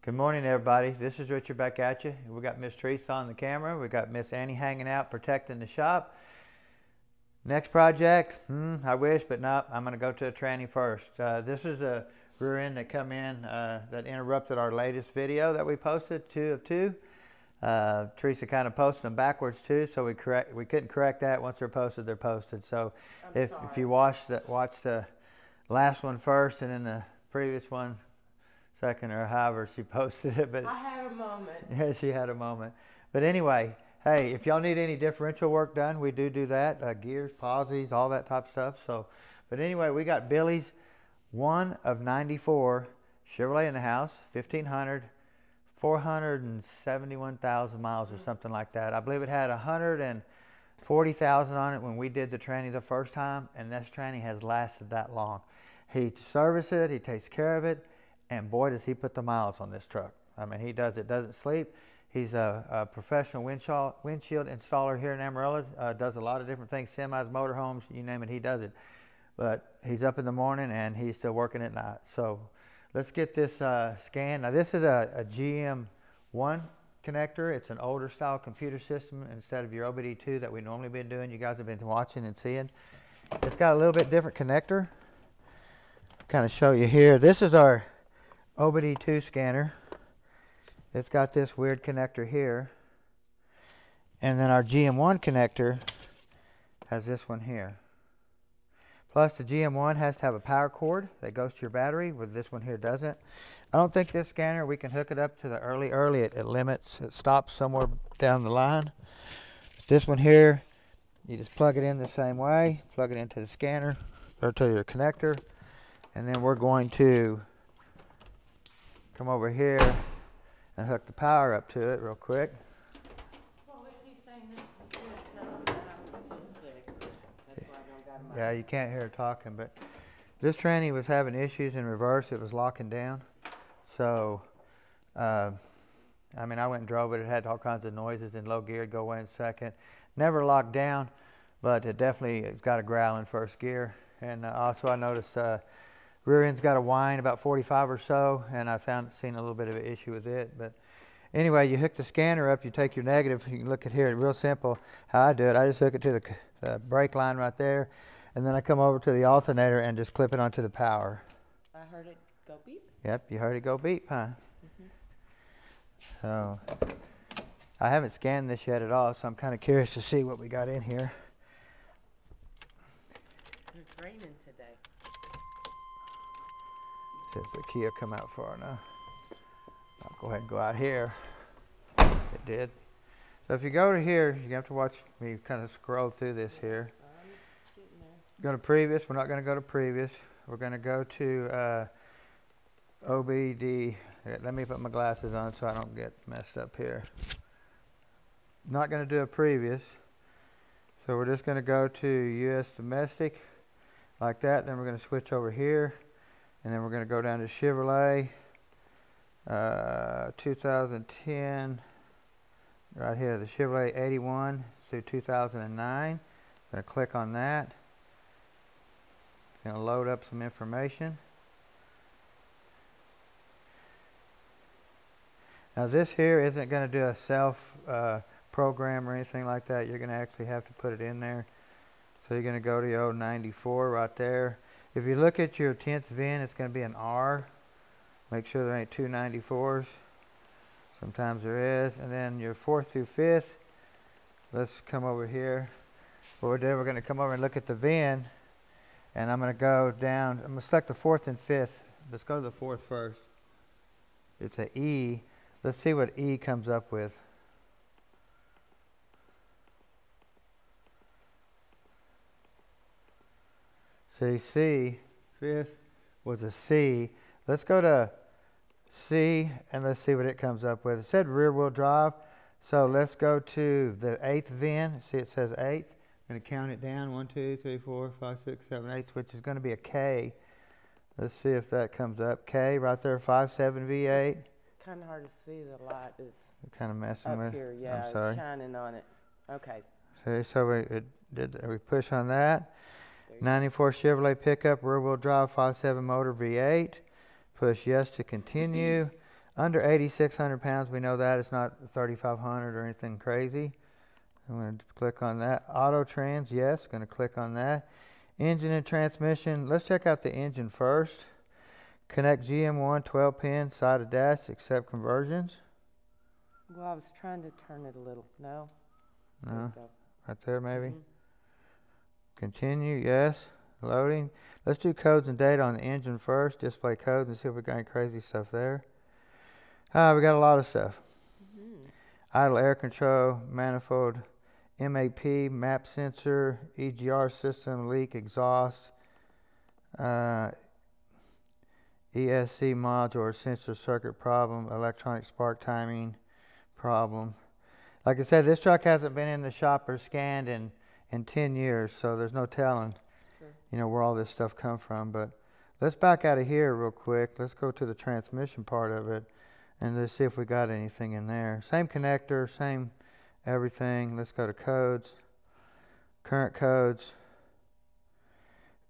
Good morning, everybody. This is Richard back at you. We got Miss Teresa on the camera. We got Miss Annie hanging out, protecting the shop. Next project, I wish, but no, I'm going to go to a tranny first. This is a rear end that come in that interrupted our latest video that we posted, 2 of 2. Teresa kind of posted them backwards too, so we couldn't correct that. Once they're posted, they're posted. So if you watch the last one first and then the previous one second, or however she posted it, but I had a moment. Yeah, she had a moment. But anyway, hey, if y'all need any differential work done, we do that. Gears, posies, all that type of stuff. So, but anyway, we got Billy's 1 of 94 Chevrolet in the house, 1500, 471,000 miles or something like that. I believe it had 140,000 on it when we did the tranny the first time, and this tranny has lasted that long. He serviced it, he takes care of it, and boy, does he put the miles on this truck. I mean, he doesn't sleep. He's a professional windshield installer here in Amarillo. Does a lot of different things, semis, motorhomes, you name it, he does it. But he's up in the morning and he's still working at night. So let's get this scan. Now this is a GM1 connector. It's an older style computer system instead of your OBD2 that we normally been doing. You guys have been watching and seeing. It's got a little bit different connector. Kind of show you here. This is our OBD2 scanner. It's got this weird connector here, and then our GM1 connector has this one here. Plus the GM1 has to have a power cord that goes to your battery, where this one here doesn't. I don't think this scanner, we can hook it up to the early. It limits, it stops somewhere down the line. This one here, you just plug it in the same way, plug it into the scanner or to your connector, and then we're going to come over here and hook the power up to it real quick. Well, if he's saying this was good, tell him that I was still sick. That's why I don't got my... Yeah, you can't hear her talking, but this tranny was having issues in reverse. It was locking down. So, I mean, I went and drove it. It had all kinds of noises in low gear. It'd go away in second. Never locked down, but it's got a growl in first gear. And also I noticed rear end's got a whine about 45 or so, and I seen a little bit of an issue with it. But anyway, you hook the scanner up, you take your negative, you can look at here, real simple how I do it. I just hook it to the brake line right there, and then I come over to the alternator and just clip it onto the power. I heard it go beep. Yep, you heard it go beep, huh? Mm-hmm. So, I haven't scanned this yet at all, so I'm kind of curious to see what we got in here. It's raining today. Says the key will come out far enough. I'll go ahead and go out here. It did. So if you go to here, you have to watch me kind of scroll through this here. Go to previous. We're not going to go to previous. We're going to go to OBD. Let me put my glasses on so I don't get messed up here. Not going to do a previous. So we're just going to go to US domestic like that. Then we're going to switch over here. And then we're going to go down to Chevrolet 2010, right here, the Chevrolet 81 through 2009. I'm going to click on that. It's going to load up some information. Now this here isn't going to do a self program or anything like that. You're going to actually have to put it in there. So you're going to go to your 094 right there. If you look at your 10th VIN, it's going to be an R. Make sure there ain't 2 94s. Sometimes there is. And then your 4th through 5th, let's come over here. What we're doing, we're going to come over and look at the VIN. And I'm going to go down. I'm going to select the 4th and 5th. Let's go to the 4th first. It's an E. Let's see what E comes up with. So C, 5th was a C. Let's go to C and let's see what it comes up with. It said rear wheel drive. So let's go to the 8th VIN. See, it says 8th. I'm going to count it down. 1, 2, 3, 4, 5, 6, 7, 8, which is going to be a K. Let's see if that comes up. K right there, 5.7 V8. Kind of hard to see. The light is kind of messing up with. here. Yeah, I'm sorry. it's shining on it. Okay. Okay, so we push on that. 94 Chevrolet pickup, rear wheel drive, 5.7 motor V8. Push yes to continue. Under 8,600 pounds, we know that. It's not 3,500 or anything crazy. I'm going to click on that. Auto trans, yes, going to click on that. Engine and transmission, let's check out the engine first. Connect GM1 12-pin side of dash, accept conversions. Well, I was trying to turn it a little. No? No, right there maybe. Continue, yes. Loading. Let's do codes and data on the engine first. Display codes and see if we got any crazy stuff there. We got a lot of stuff. Idle air control, manifold, MAP, map sensor, EGR system, leak, exhaust, ESC module or sensor circuit problem, electronic spark timing problem. Like I said, this truck hasn't been in the shop or scanned in 10 years, so there's no telling, where all this stuff come from. But let's back out of here real quick. Let's go to the transmission part of it, and let's see if we got anything in there. Same connector, same everything. Let's go to codes, current codes.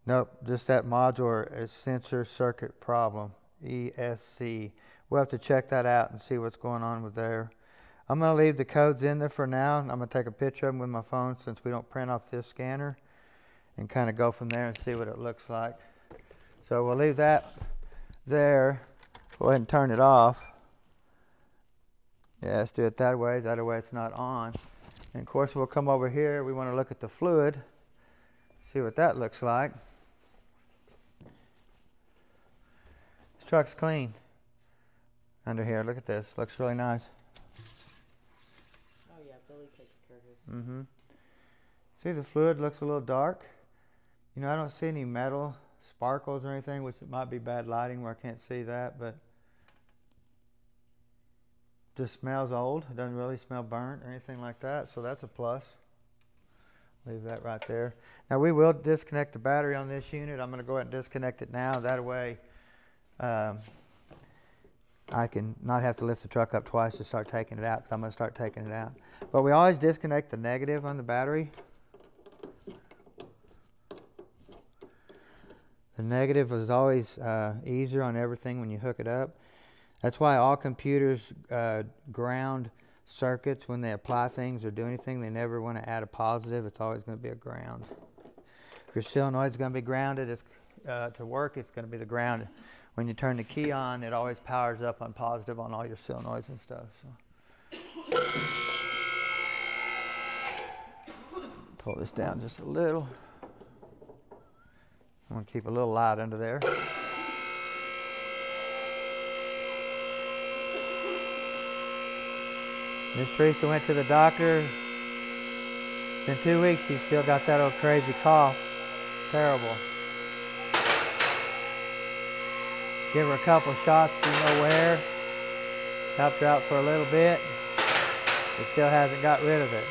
Nope, just that module is sensor circuit problem, ESC. We'll have to check that out and see what's going on with there. I'm going to leave the codes in there for now. I'm going to take a picture of them with my phone since we don't print off this scanner and kind of go from there and see what it looks like. So we'll leave that there. Go ahead and turn it off. Yeah, let's do it that way. That way it's not on. And of course we'll come over here. We want to look at the fluid. See what that looks like. This truck's clean. Under here, look at this. Looks really nice. Oh yeah, Billy takes care of his. See, the fluid looks a little dark. I don't see any metal sparkles or anything, which it might be bad lighting where I can't see that, but just smells old. It doesn't really smell burnt or anything like that, so that's a plus. Leave that right there. Now we will disconnect the battery on this unit. I'm going to go ahead and disconnect it now. That way I can not have to lift the truck up twice to start taking it out, because I'm going to start taking it out. But we always disconnect the negative on the battery. The negative is always easier on everything when you hook it up. That's why all computers ground circuits when they apply things or do anything. They never want to add a positive. It's always going to be a ground. If your solenoid is going to be grounded, it's, to work, it's going to be the ground. When you turn the key on, it always powers up on positive on all your solenoids and stuff. So. Pull this down just a little. I'm going to keep a little light under there. Miss Teresa went to the doctor. It's been 2 weeks. She's still got that old crazy cough. Terrible. Give her a couple shots, where. Helped her out for a little bit. It still hasn't got rid of it.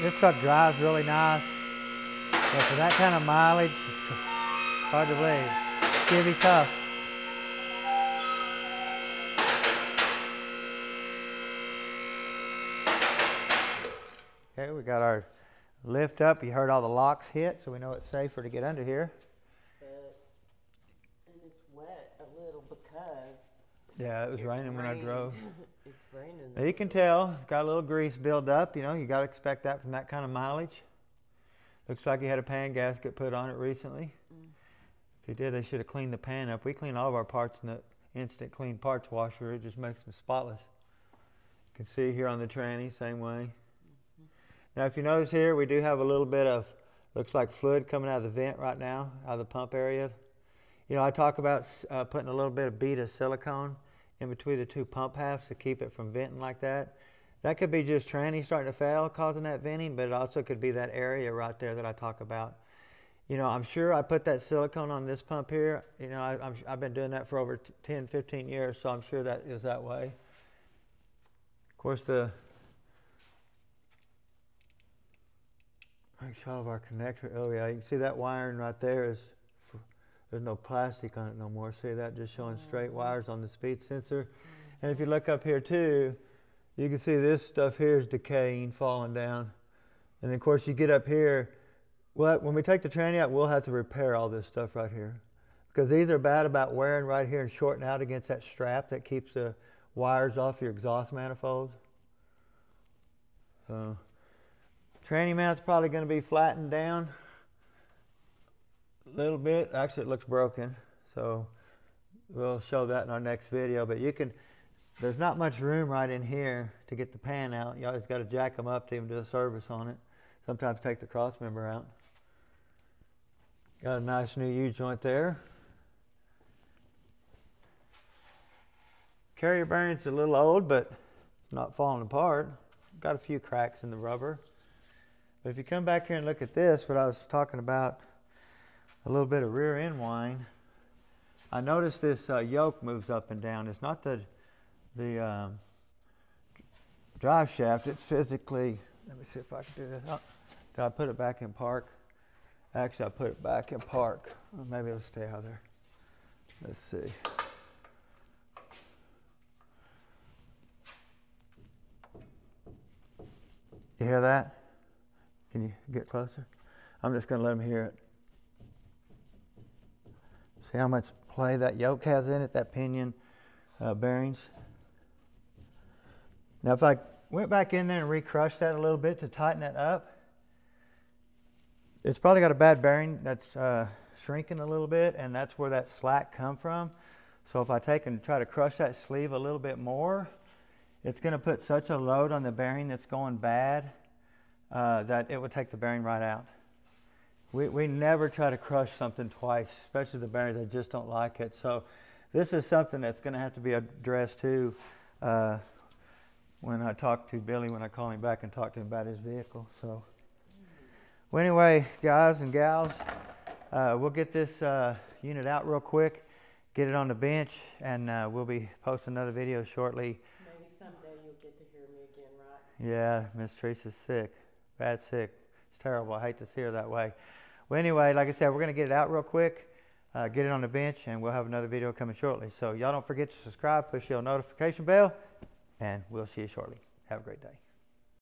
This truck drives really nice. But for that kind of mileage, it's hard to believe. Chevy tough. Okay, we got our lift up. You heard all the locks hit, so we know it's safer to get under here. And it's wet a little because... Yeah, it was raining when I drove. It's raining. Now you can tell, it's got a little grease build up. You got to expect that from that kind of mileage. Looks like he had a pan gasket put on it recently. If he did, they should have cleaned the pan up. We clean all of our parts in the instant clean parts washer. It just makes them spotless. You can see here on the tranny, same way. Now if you notice here, we do have a little bit of, looks like fluid coming out of the vent right now, out of the pump area. I talk about putting a little bit of beta silicone in between the two pump halves to keep it from venting like that. That could be just tranny starting to fail, causing that venting, but it also could be that area right there that I talk about. I'm sure I put that silicone on this pump here. I've been doing that for over 10, 15 years, so I'm sure that is that way. Of course, make sure all of our connector, oh yeah, you can see that wiring right there is, there's no plastic on it no more. See that just showing straight wires on the speed sensor. And if you look up here too, you can see this stuff here is decaying, falling down. And then of course you get up here, when we take the tranny out, we'll have to repair all this stuff right here. Because these are bad about wearing right here and shorting out against that strap that keeps the wires off your exhaust manifolds. So, tranny mount's probably going to be flattened down a little bit. Actually, it looks broken, so we'll show that in our next video. But there's not much room right in here to get the pan out. You always got to jack them up to even do a service on it. Sometimes take the cross member out. Got a nice new U-joint there. Carrier bearing's a little old, but it's not falling apart. Got a few cracks in the rubber. But if you come back here and look at this, what I was talking about, a little bit of rear end whine, I noticed this yoke moves up and down. It's not the drive shaft, it's physically, let me see if I can do this. Oh, did I put it back in park? Actually, I put it back in park. Or maybe it'll stay out there. Let's see. You hear that? Can you get closer? I'm just going to let them hear it. See how much play that yoke has in it, that pinion bearings. Now if I went back in there and recrushed that a little bit to tighten it up, it's probably got a bad bearing that's shrinking a little bit, and that's where that slack come from. So if I take and try to crush that sleeve a little bit more, it's going to put such a load on the bearing that's going bad that it would take the bearing right out. We never try to crush something twice, especially the bearings. I just don't like it. So this is something that's going to have to be addressed too when I talk to Billy, when I call him back and talk to him about his vehicle. So well, anyway, guys and gals, we'll get this unit out real quick, get it on the bench, and we'll be posting another video shortly. Maybe someday you'll get to hear me again, right? Yeah, Miss Teresa's sick, bad sick. It's terrible. I hate to see her that way. Well, anyway, like I said, we're going to get it out real quick, get it on the bench, and we'll have another video coming shortly. So y'all don't forget to subscribe, push your notification bell, and we'll see you shortly. Have a great day.